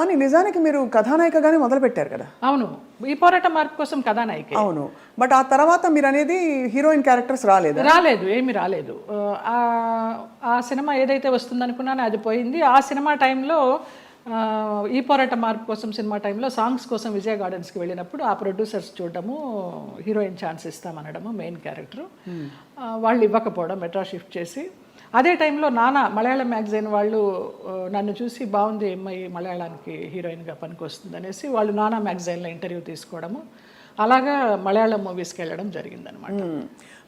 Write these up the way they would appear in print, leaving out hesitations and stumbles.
కానీ నిజానికి మీరు కథానాయికగానే మొదలుపెట్టారు కదా? అవును, ఈ పోరాట మార్పు కోసం కథానాయిక. అవును, బట్ ఆ తర్వాత మీరు అనేది హీరోయిన్ క్యారెక్టర్స్ రాలేదు. ఏమీ రాలేదు. ఆ సినిమా ఏదైతే వస్తుందనుకున్నానో అది పోయింది. ఆ సినిమా టైంలో ఈ పోరాట మార్పు కోసం సినిమా టైంలో సాంగ్స్ కోసం విజయ గార్డెన్స్కి వెళ్ళినప్పుడు ఆ ప్రొడ్యూసర్స్ చూడటము, హీరోయిన్ ఛాన్స్ ఇస్తామనడము, మెయిన్ క్యారెక్టర్ వాళ్ళు ఇవ్వకపోవడం, మెట్రా షిఫ్ట్ చేసి. అదే టైంలో నానా మలయాళం మ్యాగజైన్ వాళ్ళు నన్ను చూసి బాగుంది అమ్మాయి మలయాళానికి హీరోయిన్గా పనికొస్తుంది అనేసి వాళ్ళు నానా మ్యాగజైన్లో ఇంటర్వ్యూ తీసుకోవడము, అలాగా మలయాళం మూవీస్కి వెళ్ళడం జరిగిందనమాట.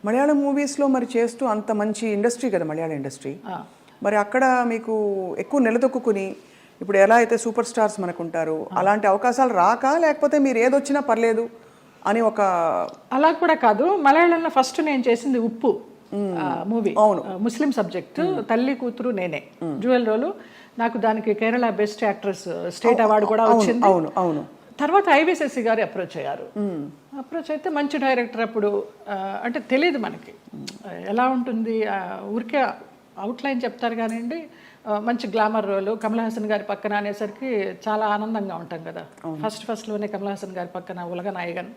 మలయాళం మూవీస్లో మరి చేస్తూ అంత మంచి ఇండస్ట్రీ కదా మలయాళం ఇండస్ట్రీ, మరి అక్కడ మీకు ఎక్కువ నిలదొక్కుని ఇప్పుడు ఎలా అయితే సూపర్ స్టార్స్ మనకు ఉంటారు అలాంటి అవకాశాలు రాక, లేకపోతే మీరు ఏదొచ్చినా పర్లేదు అని ఒక? అలా కూడా కాదు. మలయాళంలో ఫస్ట్ నేను చేసింది ఉప్పు మూవీ, ముస్లిం సబ్జెక్ట్, తల్లి కూతురు నేనే, జ్యువెల్ రోలు. నాకు దానికి Kerala best actress state award కూడా వచ్చింది. అవును అవును. తర్వాత ఐవిశశి గారు అప్రోచ్ అయ్యారు. అప్రోచ్ అయితే మంచి డైరెక్టర్. అప్పుడు అంటే తెలియదు మనకి ఎలా ఉంటుంది, ఊరికే అవుట్లైన్ చెప్తారు కానివ్వండి, మంచి గ్లామర్ రోలు, కమల్ హాసన్ గారి పక్కన అనేసరికి చాలా ఆనందంగా ఉంటాం కదా. ఫస్ట్లోనే కమల్ హాసన్ గారి పక్కన ఉలగ నాయగన్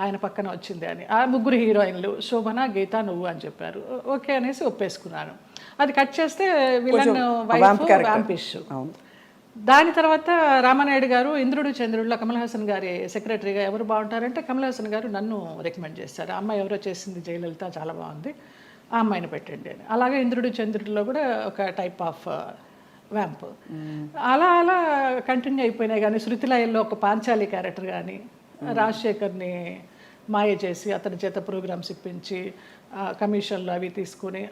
ఆయన పక్కన వచ్చింది అని. ఆ ముగ్గురు హీరోయిన్లు శోభన, గీత, నువ్వు అని చెప్పారు. ఓకే అనేసి ఒప్పేసుకున్నాను. అది కట్ చేస్తే విలన్ వైఫ్ వ్యాంపిష్. దాని తర్వాత రామానాయుడు గారు ఇంద్రుడు చంద్రుడిలో కమల్ హాసన్ గారి సెక్రటరీగా ఎవరు బాగుంటారంటే కమల్ హాసన్ గారు నన్ను రికమెండ్ చేశారు. ఆ అమ్మాయి ఎవరో చేసింది జయలలిత, చాలా బాగుంది, ఆ అమ్మాయిని పెట్టండి అని. అలాగే ఇంద్రుడు చంద్రుడిలో కూడా ఒక టైప్ ఆఫ్ వ్యాంప్. అలా అలా కంటిన్యూ అయిపోయినాయి. కానీ శృతిలయల్లో ఒక పాంచాలి క్యారెక్టర్ కానీ, రాజశేఖర్ని మాయ చేసి అతని చేత ప్రోగ్రామ్స్ ఇప్పించి కమిషన్లు అవి తీసుకుని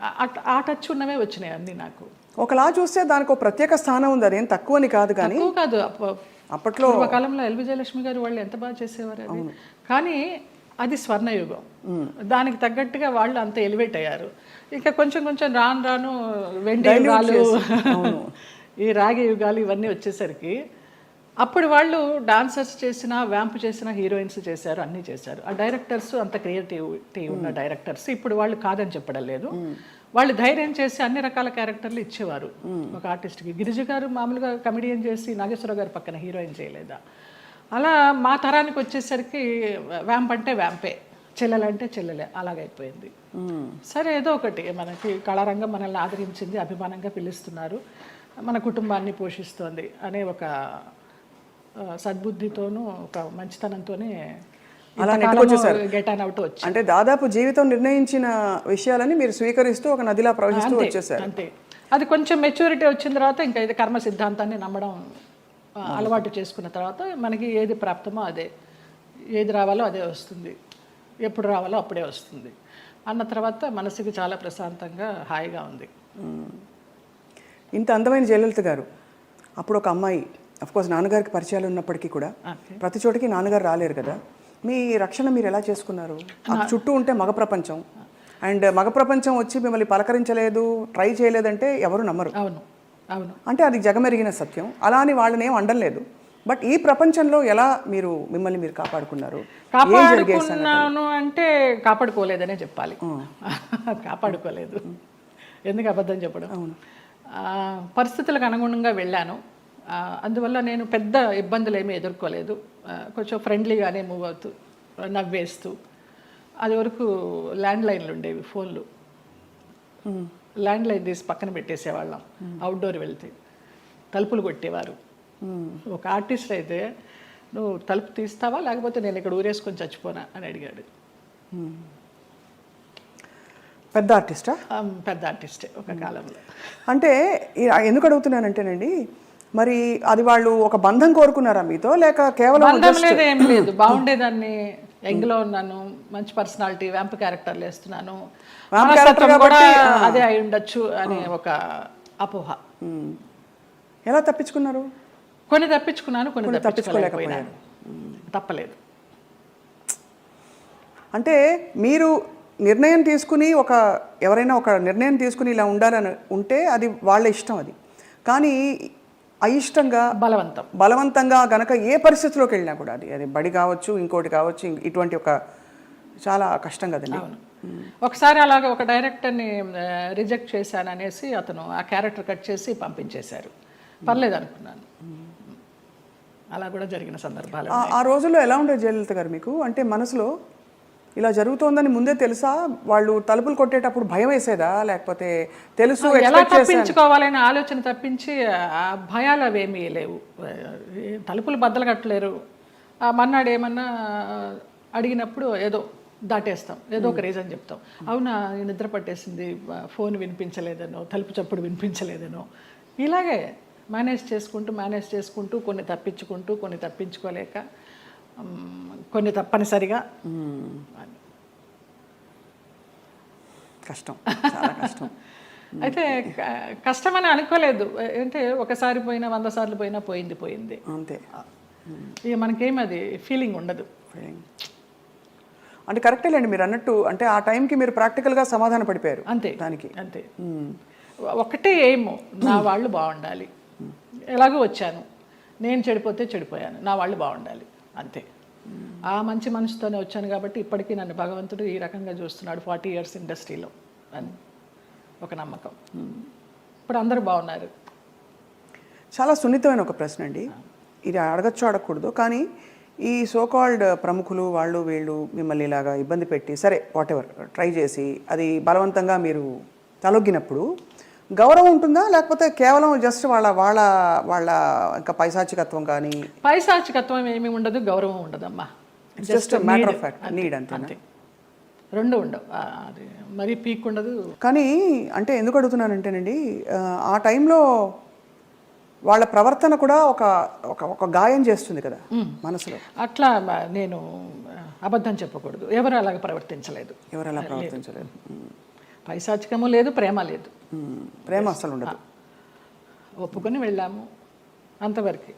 ఆ టచ్ ఉన్నవే వచ్చినాయి అన్నీ నాకు. ఒకలా చూస్తే దానికి ఒక ప్రత్యేక స్థానం ఉంది, అదేం తక్కువని కాదు. కానీ కాదు, అప్పట్లో కాలంలో ఎల్ విజయలక్ష్మి గారు వాళ్ళు ఎంత బాగా చేసేవారు అది. కానీ అది స్వర్ణయుగం, దానికి తగ్గట్టుగా వాళ్ళు అంత ఎలివేట్ అయ్యారు. ఇంకా కొంచెం కొంచెం రాను రాను వెండి యుగాలు, ఈ రాగి యుగాలు ఇవన్నీ వచ్చేసరికి అప్పుడు వాళ్ళు డాన్సర్స్ చేసిన, వ్యాంప్ చేసిన, హీరోయిన్స్ చేశారు, అన్నీ చేశారు. ఆ డైరెక్టర్స్ అంత క్రియేటివిటీ ఉన్న డైరెక్టర్స్ ఇప్పుడు వాళ్ళు కాదని చెప్పడం లేదు. వాళ్ళు ధైర్యం చేసి అన్ని రకాల క్యారెక్టర్లు ఇచ్చేవారు ఒక ఆర్టిస్ట్కి. గిరిజ గారు మామూలుగా కమెడియన్ చేసి నాగేశ్వరరావు గారి పక్కన హీరోయిన్ చేయలేదా? అలా మా తరానికి వచ్చేసరికి వ్యాంప్ అంటే వ్యాంపే, చెల్లెలంటే చెల్లెలే, అలాగైపోయింది. సరే ఏదో ఒకటి, మనకి కళారంగం మనల్ని ఆదరించింది, అభిమానంగా పిలుస్తున్నారు, మన కుటుంబాన్ని పోషిస్తోంది అనే ఒక సద్బుద్ధితోనూ ఒక మంచితనంతోనే గెట్ అవుట్ వచ్చి, అంటే దాదాపు జీవితం నిర్ణయించిన విషయాలని మీరు స్వీకరిస్తూ ఒక నదిలా ప్రవహిస్తూ వచ్చేసారు. అంతే. అది కొంచెం మెచ్యూరిటీ వచ్చిన తర్వాత ఇంకా ఇది కర్మ సిద్ధాంతాన్ని నమ్మడం అలవాటు చేసుకున్న తర్వాత మనకి ఏది ప్రాప్తమో అదే, ఏది రావాలో అదే వస్తుంది, ఎప్పుడు రావాలో అప్పుడే వస్తుంది అన్న తర్వాత మనసుకి చాలా ప్రశాంతంగా హాయిగా ఉంది. ఇంత అందమైన జయలలిత గారు అప్పుడు ఒక అమ్మాయి, అఫ్కోర్స్ నాన్నగారికి పరిచయాలు ఉన్నప్పటికీ కూడా ప్రతి చోటికి నాన్నగారు రాలేరు కదా, మీ రక్షణ మీరు ఎలా చేసుకున్నారు? చుట్టూ ఉంటే మగ ప్రపంచం, అండ్ మగ ప్రపంచం వచ్చి మిమ్మల్ని పలకరించలేదు, ట్రై చేయలేదంటే ఎవరు నమ్మరు. అవును అవును, అంటే అది జగమెరిగిన సత్యం. అలా అని వాళ్ళని ఏం అండలేదు. బట్ ఈ ప్రపంచంలో ఎలా మీరు మిమ్మల్ని మీరు కాపాడుకున్నారు? కాపాడుకున్నాను అంటే కాపాడుకోలేదనే చెప్పాలి. కాపాడుకోలేదు, ఎందుకు అబద్ధం చెప్పడం. పరిస్థితులకు అనుగుణంగా వెళ్ళాను, అందువల్ల నేను పెద్ద ఇబ్బందులు ఏమీ ఎదుర్కోలేదు. కొంచెం ఫ్రెండ్లీగానే మూవ్ అవుతూ, నవ్వేస్తూ. అది వరకు ల్యాండ్లైన్లు ఉండేవి, ఫోన్లు, ల్యాండ్లైన్ తీసి పక్కన పెట్టేసేవాళ్ళం. అవుట్డోర్ వెళ్తే తలుపులు కొట్టేవారు. ఒక ఆర్టిస్ట్ అయితే నువ్వు తలుపు తీస్తావా లేకపోతే నేను ఇక్కడ ఊరేసుకొని చచ్చిపోనా అని అడిగాడు. పెద్ద ఆర్టిస్టా? పెద్ద ఆర్టిస్టే ఒక కాలంలో. అంటే ఎందుకు అడుగుతున్నానంటేనండి, మరి అది వాళ్ళు ఒక బంధం కోరుకున్నారా మీతో, లేక కేవలం? బంధం లేదు, ఏం లేదు. బాగుండేదాన్ని, యంగ్లో ఉన్నాను, మంచి పర్సనాలిటీ, వ్యాంప్ క్యారెక్టర్లు వేస్తున్నాను, కూడా అదే అయి ఉండొచ్చు అనే ఒక అపోహ. ఎలా తప్పించుకున్నారు? కొన్ని తప్పించుకున్నాను, కొన్ని తప్పించుకోలేకపోయినాను. తప్పలేదు. అంటే మీరు నిర్ణయం తీసుకుని, ఎవరైనా ఒక నిర్ణయం తీసుకుని ఇలా ఉంటే అది వాళ్ళ ఇష్టం. అది కానీ అయిష్టంగా బలవంతంగా గనక ఏ పరిస్థితిలోకి వెళ్ళినా కూడా అది బడి కావచ్చు, ఇంకోటి కావచ్చు, ఇటువంటి ఒక చాలా కష్టం కదండి. ఒకసారి అలాగే ఒక డైరెక్టర్ని రిజెక్ట్ చేశాను అనేసి అతను ఆ క్యారెక్టర్ కట్ చేసి పంపించేశారు. పర్లేదు అనుకున్నాను. అలా కూడా జరిగిన సందర్భాలు ఆ రోజుల్లో ఎలా ఉండేది జయలలిత గారు మీకు? అంటే మనసులో ఇలా జరుగుతోందని ముందే తెలుసా? వాళ్ళు తలుపులు కొట్టేటప్పుడు భయం వేసేదా, లేకపోతే తెలుసు ఎలా తప్పించుకోవాలనే ఆలోచన తప్పించి ఆ భయాలు అవేమీ లేవు. తలుపులు బద్దలు కట్టలేరు. మన్నాడు ఏమన్నా అడిగినప్పుడు ఏదో దాటేస్తాం, ఏదో ఒక రీజన్ చెప్తాం. అవునా నిద్ర పట్టేసింది, ఫోన్ వినిపించలేదనో, తలుపు చప్పుడు వినిపించలేదనో, ఇలాగే మేనేజ్ చేసుకుంటూ కొన్ని తప్పించుకుంటూ కొన్ని తప్పించుకోలేక కొన్ని తప్పనిసరిగా కష్టం, చాలా కష్టం. అయితే కష్టమని అనుకోలేదు. అంటే ఒకసారి పోయినా 100 సార్లు పోయినా పోయింది అంతే. ఇక మనకేం అది ఫీలింగ్ ఉండదు. అంటే కరెక్టేలేండి మీరు అన్నట్టు. అంటే ఆ టైంకి మీరు ప్రాక్టికల్గా సమాధాన పడిపోయారు అంతే దానికి. అంతే. ఒకటే ఏమో, నా వాళ్ళు బాగుండాలి. ఎలాగో వచ్చాను, నేను చెడిపోతే చెడిపోయాను, నా వాళ్ళు బాగుండాలి అంతే. ఆ మంచి మనసుతోనే వచ్చాను కాబట్టి ఇప్పటికీ నన్ను భగవంతుడు ఈ రకంగా చూస్తున్నాడు 40 years ఇండస్ట్రీలో అని ఒక నమ్మకం. ఇప్పుడు అందరూ బాగున్నారు. చాలా సున్నితమైన ఒక ప్రశ్న అండి ఇది. అడగచ్చు అడగకూడదు, కానీ ఈ సోకాల్డ్ ప్రముఖులు వాళ్ళు వీళ్ళు మిమ్మల్ని ఇలాగా ఇబ్బంది పెట్టి, సరే వాట్ ఎవర్ ట్రై చేసి అది బలవంతంగా మీరు తలొగ్గినప్పుడు గౌరవం ఉంటుందా, లేకపోతే కేవలం జస్ట్ వాళ్ళ వాళ్ళ వాళ్ళ ఇంకా పైశాచికత్వం? కానీ పైశాచికత్వం ఏమీ ఉండదు, గౌరవం ఉండదమ్మా. Just matter of fact, need అంతే. రెండు ఉండవు, అది మరీ పీక్ ఉండదు. కానీ అంటే ఎందుకు అడుగుతున్నానంటేనండి, ఆ టైంలో వాళ్ళ ప్రవర్తన కూడా ఒక ఒక గాయం చేస్తుంది కదా మనసులో. అట్లా నేను అబద్ధం చెప్పకూడదు, ఎవరు అలాగ ప్రవర్తించలేదు. పైశాచికము లేదు, ప్రేమ లేదు. ప్రేమ అసలు ఉండదు. ఒప్పుకొని వెళ్ళాము అంతవరకు.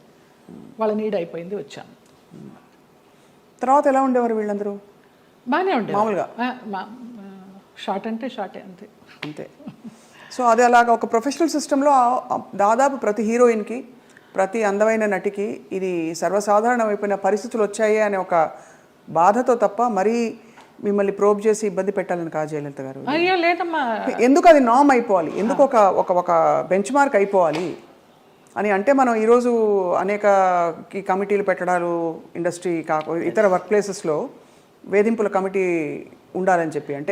వాళ్ళ నీడ్ అయిపోయింది, వచ్చాము. తర్వాత ఎలా ఉండేవారు వీళ్ళందరూ? బాగానే ఉండేది మామూలుగా. షార్ట్ అంటే షార్టే అంతే అంతే. సో అది అలాగా ఒక ప్రొఫెషనల్ సిస్టంలో దాదాపు ప్రతి హీరోయిన్కి, ప్రతి అందమైన నటికి ఇది సర్వసాధారణమైపోయిన పరిస్థితులు వచ్చాయి అనే ఒక బాధతో తప్ప మరీ మిమ్మల్ని ప్రోబ్ చేసి ఇబ్బంది పెట్టాలని కాదు జయలలిత గారు. అయ్యో లేదమ్మా. ఎందుకు అది నామ్ అయిపోవాలి, ఎందుకు ఒక బెంచ్ మార్క్ అయిపోవాలి అని అంటే, మనం ఈరోజు అనేక కమిటీలు పెట్టడాలు, ఇండస్ట్రీ ఇతర వర్క్ ప్లేసెస్లో వేధింపుల కమిటీ ఉండాలని చెప్పి, అంటే